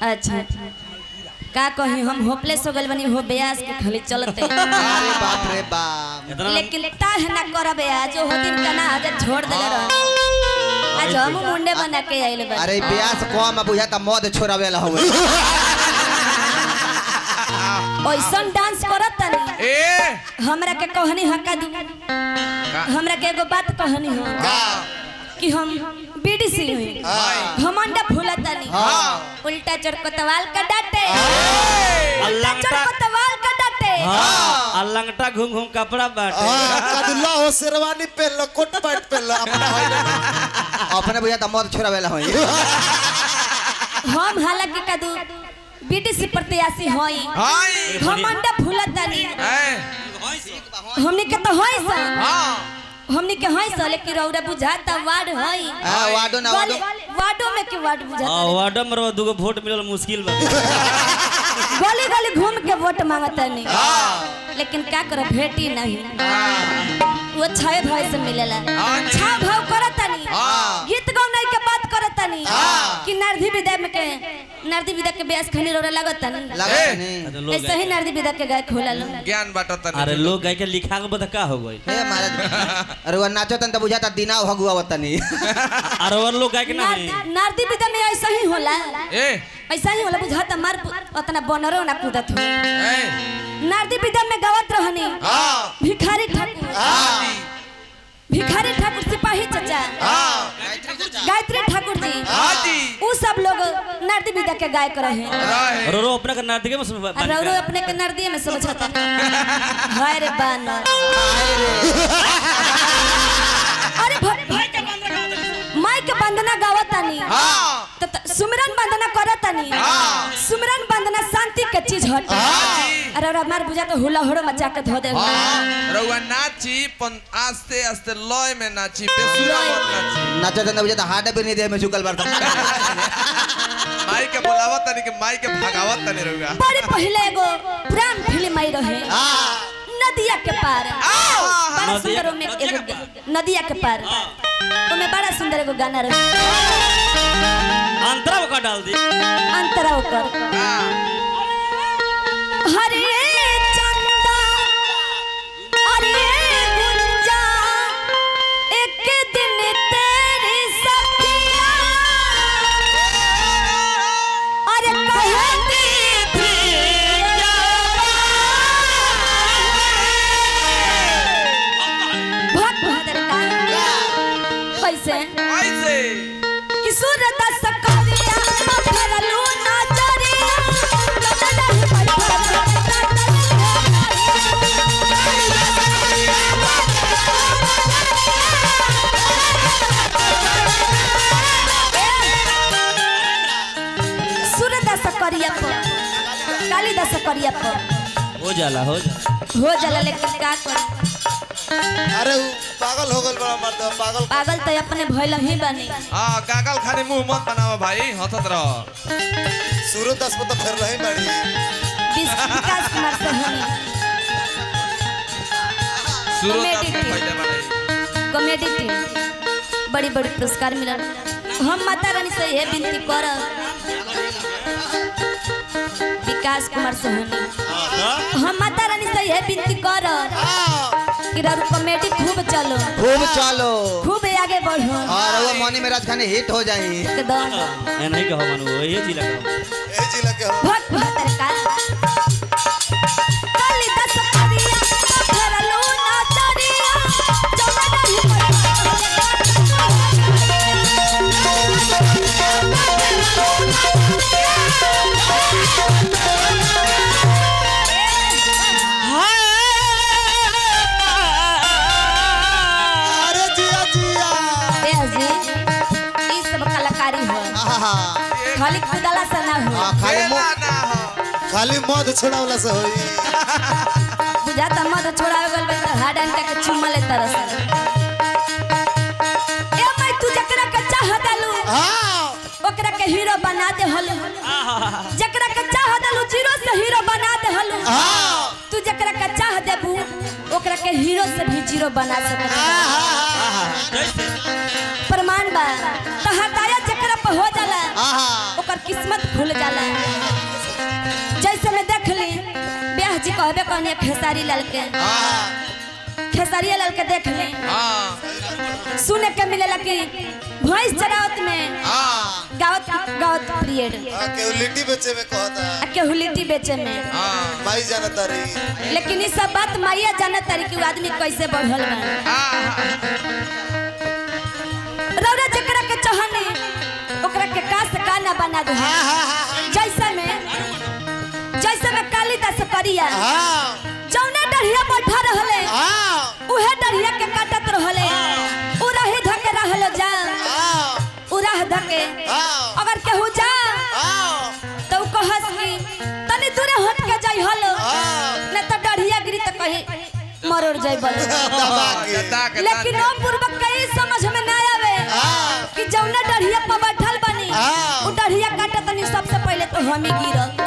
अच्छा का कही हम होपलेस हो गल बनी हो ब्यास के खाली चलते। अरे बाप रे बाप। लेकिन ताह ना करबे आज हो दिन कना आज छोड़ देले रह। आज हम मुंडे बना के आइले बा। अरे ब्यास कम बुझा त मद छोरावेला होवे। ओइसन डांस करत तनी ए हमरा के कहनी हका दी। हमरा के एगो बात कहनी हो कि हम बीडीसी हुई घमंडा फूलतनी उल्टा चढ़कोतवाल का डांटे उल्टा चढ़कोतवाल का डांटे लंगटा घूम घूम कपड़ा बाटे कदुल्ला हो शेरवानी पहन लो कोट पैंट पहन लो अपना अपने बुझा त मद छोरावेला होई। हम हालांकि कदू बीडीसी प्रत्याशी होई घमंडा फूलतनी हमनी के तो होई सा हमनी के होई सा लेकिन रौरा बुझाता वार्ड होई वार्डो ना वार्डो में के वार्ड बुझाता वार्ड में दुगो वोट मिलल मुश्किल बा। गली गली घूम के वोट मांगतनी लेकिन क्या करे भेटी नहीं वो छाए भाई से मिलेला छा भाव करतनी गीत गौनाई के बात करतनी कि नरदी विदा में के नरदी विदा के ब्यास खनी रोरे लागतनी ऐसे ही नरदी विदा के गाय खोलल ज्ञान बाटतनी। अरे लोग गाय के लिखा के बता का हो गई। हे महाराज अरे वो नाचो तन त बुझा त दिना भगुआ वतनी। अरे और लोग गाय के नहीं नरदी विदा में ऐसा ही होला ए ऐसा ही होला बुझाता मार उतना बनरो ना कूदत हो। ए नरदी विदा में गावत रहनी भिखारी ठाकुर भिखारी ठाकुर सिपाही चचा गायत्री ठाकुर जी वो सब लोग नरदी विदा के गायक रहे। रो अपना का नाटक में सुन रौरो अपने के नरदी में समझता हाय रे बानर अरे माई के वंदना गावतानी तो सुमरन वंदना करतानी सुमरन वंदना शांति के चीज हट। अरे हमार बुझा तो हुला होड़ मचा के धो दे रउआ नाची आस्ते आस्ते लय में नाची बेसुरा मत नाची। नाचो तन बुझा त हाडे पे नहीं दे में झुकल बार माई के बोलावत तनी के माई के भगावत तनी रउआ। बड़ी पहले एगो पुरान फिल्म आई रहे नदिया के पार बड़ा सुंदर में एगो नदिया के पार ओमे बड़ा सुंदर एगो गाना रहे अंतरा का डाल दी अंतरा ओकर हरे चंदा अरे गुंजा एक दिन तेरी सखिया अरे कहती थी बहुत बहादुर का कैसे ऐसे कि सूरत सकरिया करलू नजरिया सूरत सकरिया को कालिदास सकरिया को हो जाला लेकिन का कर अरे पागल हो गल बड़ा मर्द पागल पागल तो अपने भइल ही बनी हां कागल खाने मुंह मत बनावा भाई हंसत रह। सूरत दस पता फिर रही बड़ी विकास कुमार सोहनी सुरत में पहले बने कॉमेडी टीम बड़ी बड़ी पुरस्कार मिलल। हम माता रानी से यह विनती करब विकास कुमार सोहनी हम माता रानी से यह विनती करब कि कॉमेडी खूब चलो खूब आगे बढ़ो और वो मनी में राजखानी हिट हो जाए एकदम ए नहीं कहो मानो ये जिला ए जिला के हो बहुत बेहतर का कालिदास सकरिया करलू नजरिया जमाना ही अरे जिया जिया ए जी ई सब कलाकारी हो खाली खुदला से ना हो खेला ना हो खाली मद छोड़ावला से होई बुझाता मत छोड़ावे गल बे हाड अंटा के चुम्मा ले तरस ए मैं तू जकरा के चाहत आलू हां ओकरा के हीरो बना दे हल जकरा के चाहत आलू जीरो से हीरो बना दे हल हां तू जकरा के चाह देबू ओकरा के हीरो से भी जीरो बना सकत प्रमाण बा तो हटाया जकरा पे हो जाला ओकर किस्मत खुल भूल जाला। जैसे मैं देख ली ब्याह जी कहबे कहने खेसारी लाल के, खेसारी लाल के देख ली सुने के मिलेला कि भैंस चरावत में गावत गावत पीरियड केहू लिट्टी बेचे में कहता केहू लिट्टी बेचे में माई जानता रही। लेकिन ई सब बात माइया जानत तारी कि आदमी कैसे बढ़ल बा। रौरा जकरा के चाहने ओकरा के का से का ना बना दो। जैसे में कालिदास करिया जौना डढ़िया बैठा रहले उहे डढ़िया के काटत रहले उराही धके रहलो जा उराह धके अगर केहू जा तो कहस कि तनी दूरे हट के जाई हलो न त डढ़िया गिरी त कही मरोड़ जाई बोल। लेकिन ओ पूर्वक कई समझ में ना आवे कि जौना डढ़िया पर बैठल बनी उ डढ़िया काटत तनी सबसे पहले तो हमी गिरल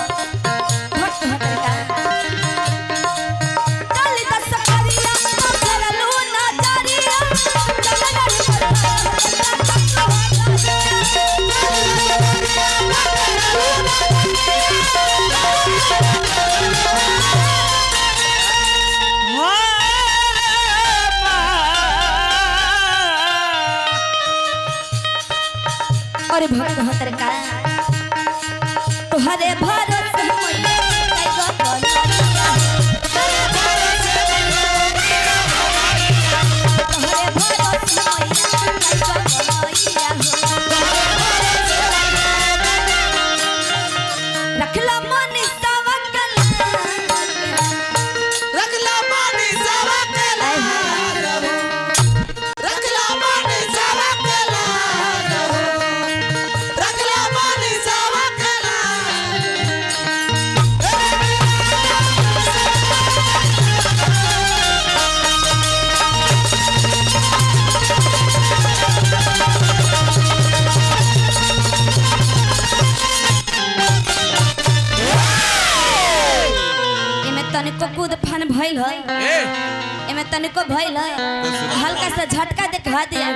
अरे भक्त हतर का तुहरे भारत मैया रखला मानी सवकल रखला मानी सवकल रखला मानी सवकल रखला मानी सवकल। तनिको कूद फान भइल है एमे तनिको भइल है हल्का सा झटका देखा दिया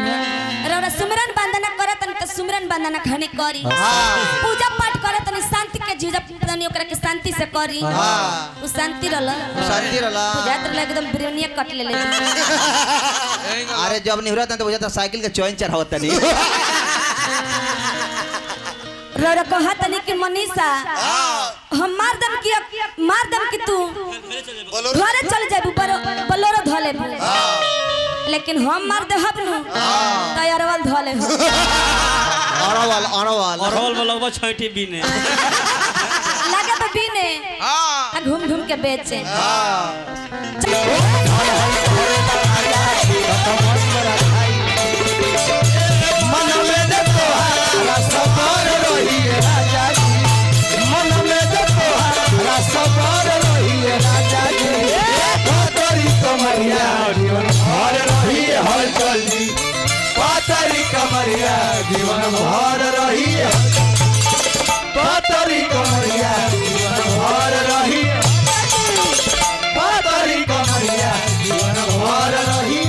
रौरा सुमरन वंदना करत त सुमरन वंदना खाने करी पूजा पाठ करत तनी शांति के जीजा तनी ओकरा के शांति से करी उ शांति रहला पूजा त एकदम ब्रेनिया कट ले ले। अरे जब निहुरत त बुझाता साइकिल के चैन चढ़ावत तनी रौरा कहा तनी कि मनीषा हम मार दम की तू घरे चल जाबू बोलेरो धले लेकिन हम मार दे हब नु तैयारवाल धले अरवल में लगभग 6 बीने लगे तो बीने घूम घूम के बेचे। जीवन भर रही पातरी कमरिया जीवन भर रही पातरी कमरिया जीवन भर रही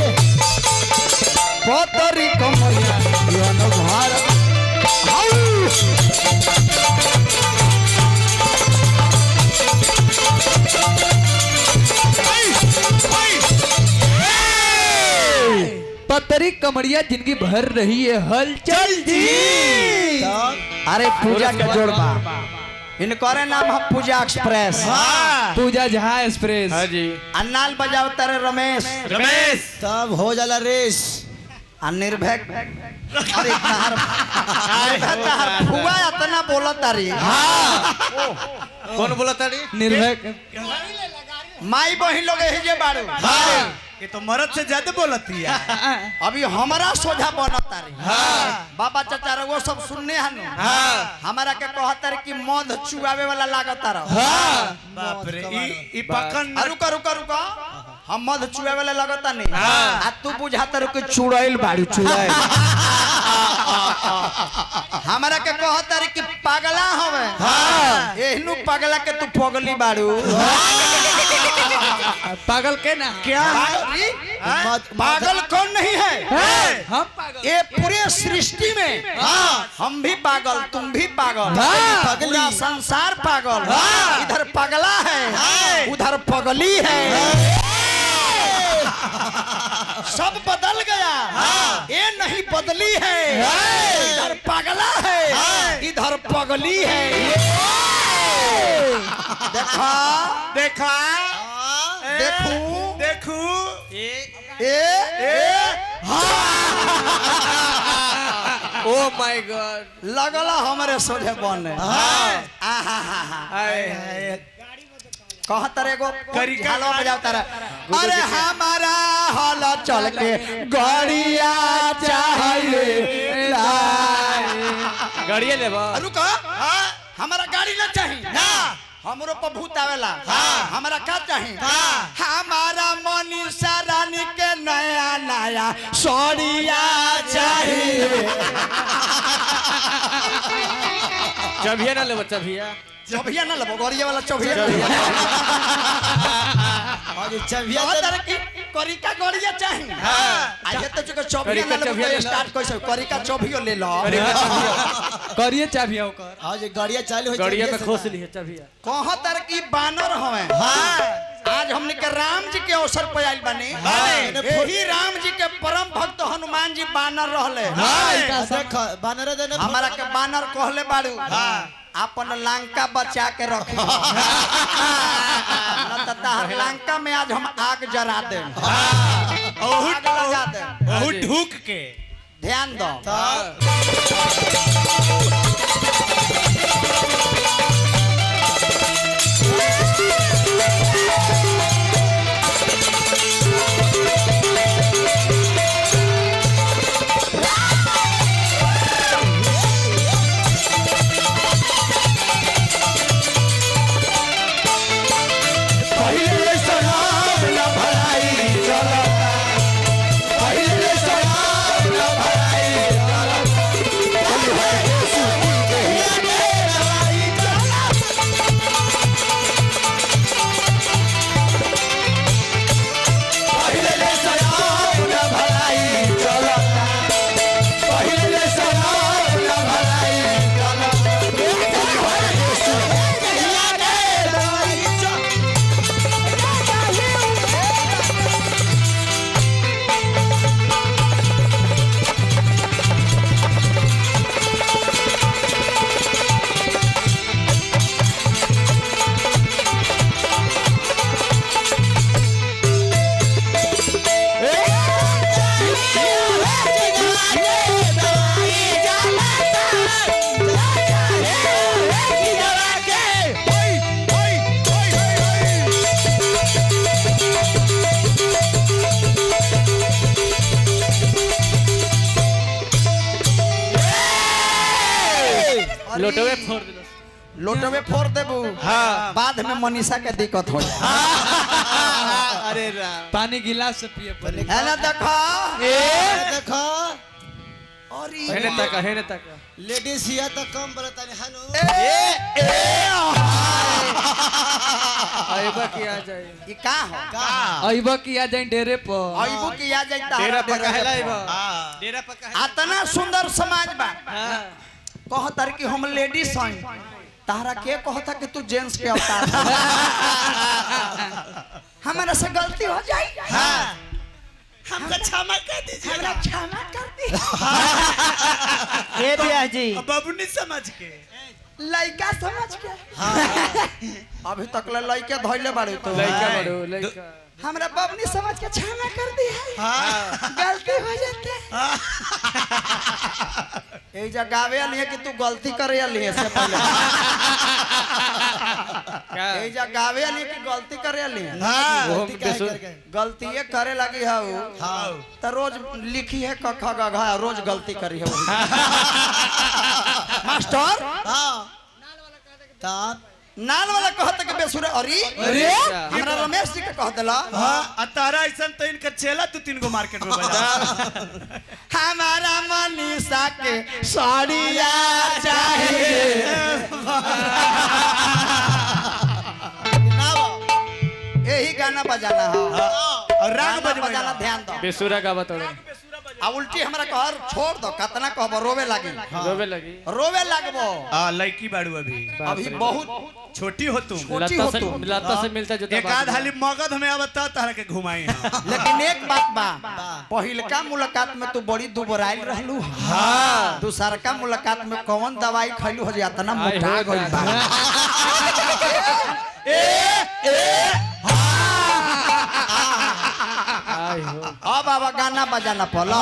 पातरी कमरिया जीवन भर। पतरी कमरिया जिंदगी भर रही है हलचल जी। अरे पूजा का जोड़बा इनकोरे नाम है पूजा एक्सप्रेस। पूजा जहां एक्सप्रेस अन्नाल बजाओ तारे रमेश तब हो जाला रेस निर्भय अरे फुआ इतना बोला तारी कौन बोला तारी निर्भय माई बहिन लोग ही जे बाड़ू ये तो मर्द से ज्यादा बोलती है। अभी हमारा सोझा बनता रही बाबा चाचा वो सब सुनने हनु हमारा के कहता रहे कि मध चुआवे वाला लागता रहो बाप रे ई पकन रुका रुका रुका हम मध चुआवे वाला लागता नहीं आ तू बुझाता रहो कि चुड़ैल बाड़ी चुड़ैल हमारा के कहता रहे कि पागला हवे एहनु पागला के तू पगली बाड़ू पागल के ना क्या पागल कौन नहीं है? हम पागल ये पूरे सृष्टि में हम भी पागल, तुम भी पागल, पूरा संसार पागल। इधर पगला है, उधर पगली है, सब बदल गया, ये नहीं बदली है। इधर पगला है, इधर पगली है। देखा देखा देखू देखू ओ माय गॉड लगला हमारे सोझे बने। कहा तारे को हलवा बजाओ तारा। अरे हमारा हल चल के गड़िया चाहिए। गाड़िए लेबा रुको, हमारा गाड़ी ना चाहिए ना, हमरो पर भूत आवेला। हमारा का चाहिए? हमारा मनीषा रानी के नया नया सोनिया चाहिए। चबिया ना लेबा चबिया चौभिया ना लो, गौरिया वाला चौभिया। चौभिया करिका गौरिया चाहिए। आज तो जो चौभिया ना लो, स्टार्ट कैसे करिका चौभियो ले लो। करिए चाबी ओकर आज गाड़िया चालू हो गाड़िया में खोस ली है चबिया। कहाँ तर की बानर हवे। आज हमने के राम जी के अवसर पर आइल बने। यही राम जी के परम भक्त हनुमान जी बानर रहले। बानर हमारा के बानर कहले बाड़ू अपन लंका बचा के रखी। लंका में आज हम आग जरा दे, आग लगा दे, बहुत ढूक के ध्यान दो। लोटवे फोड़ दिलो। लोटवे फोड़ देबू। बाद में मनीषा के दिक्कत हो जाए। अरे राम पानी गिलास से पिए पड़े। है ना देखो देखो हेने तक हेने तक लेडीज हिया तो कम बरता नहीं हनु आइबा किया जाए। ये का हो? अइबा किया जाए डेरे पर। आइबू किया जाता डेरा पकाहेला आइबा डेरा पका इतना सुंदर समाज बा। कहतर कि हम लेडीज हई, तारा के कहता कि तू जेंट्स के अवतार। हमारा से गलती हो जाई, हमका क्षमा कर दीजिए हमरा क्षमा कर दी। ए बिया जी बाबू नहीं समझ के लइका समझ के। अभी तक ले लइके धइले बाड़ू तो। लइका बड़ो लइका हमरा बबनी समझ के क्षमा कर दी है। गलती हो जाते। ए जगावे लिए कि तू गलती करे लिए से पहले। ए जगावे लिए कि गलती करे लिए। गलती ये करे लगी है तो रोज लिखी है क ख ग घ, रोज गलती करी है। मास्टर नाल वाला कहता कि बेसुरे अरे हमरा रमेश जी के कह देला। तारा ऐसा तो इनका चेला तू 3 गो मार्केट में बजा। हमारा मनीषा के साड़िया चाहिए। यही बजाना हो और राग गाना बजाना बजवाना ध्यान दो बेसुरा का बतौड़े आ उल्टी हमरा कहर छोड़ दो कतना कहबो रोवे लागी रोवे लगी रोवे लागबो लड़की बाड़ू अभी अभी बहुत छोटी हो तुम छोटी हो तुम लता से मिलता जुलता एक आध हाली मगध में अब तरह के घुमाई हैं। लेकिन एक बात बा पहिलका मुलाकात में तू बड़ी दुबराइल रहलू हां दूसरका मुलाकात में कौन दवाई खैलू हो जाता ना मोटा गइल बा आई हो अब बाबा गाना बजाना पलो